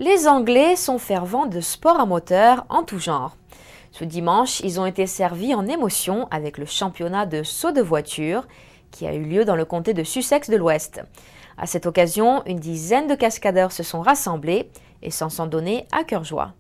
Les Anglais sont fervents de sport à moteur en tout genre. Ce dimanche, ils ont été servis en émotion avec le championnat de saut de voiture qui a eu lieu dans le comté de Sussex de l'Ouest. À cette occasion, une dizaine de cascadeurs se sont rassemblés et s'en sont donnés à cœur joie.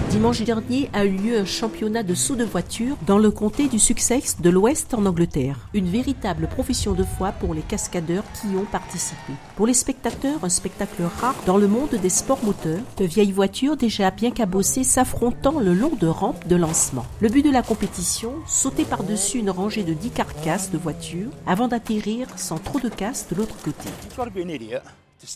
Dimanche dernier a eu lieu un championnat de saut de voiture dans le comté du Sussex de l'Ouest en Angleterre. Une véritable profession de foi pour les cascadeurs qui y ont participé. Pour les spectateurs, un spectacle rare dans le monde des sports moteurs, de vieilles voitures déjà bien cabossées s'affrontant le long de rampes de lancement. Le but de la compétition, sauter par-dessus une rangée de 10 carcasses de voitures avant d'atterrir sans trop de casse de l'autre côté.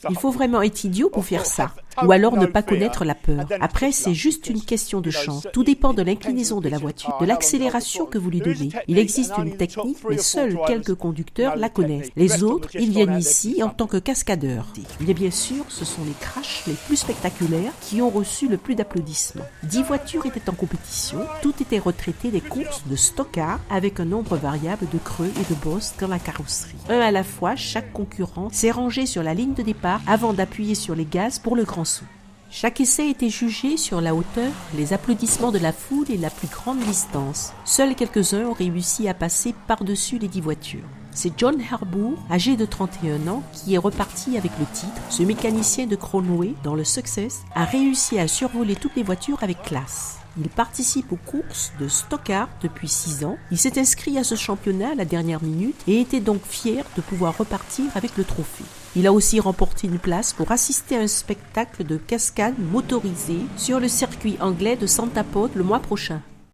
Il faut vraiment être idiot pour faire ça, ou alors ne pas connaître la peur. Après, c'est juste une question de chance. Tout dépend de l'inclinaison de la voiture, de l'accélération que vous lui donnez. Il existe une technique, mais seuls quelques conducteurs la connaissent. Les autres, ils viennent ici en tant que cascadeurs. Mais bien sûr, ce sont les crashs les plus spectaculaires qui ont reçu le plus d'applaudissements. 10 voitures étaient en compétition, toutes étaient retraitées des courses de stock-car avec un nombre variable de creux et de bosses dans la carrosserie. Un à la fois, chaque concurrent s'est rangé sur la ligne de départ avant d'appuyer sur les gaz pour le grand saut. Chaque essai était jugé sur la hauteur, les applaudissements de la foule et la plus grande distance. Seuls quelques-uns ont réussi à passer par-dessus les 10 voitures. C'est John Harbour, âgé de 31 ans, qui est reparti avec le titre. Ce mécanicien de Cronway, dans le Success, a réussi à survoler toutes les voitures avec classe. Il participe aux courses de stock-car depuis 6 ans. Il s'est inscrit à ce championnat à la dernière minute et était donc fier de pouvoir repartir avec le trophée. Il a aussi remporté une place pour assister à un spectacle de cascade motorisé sur le circuit anglais de Santa Pod le mois prochain.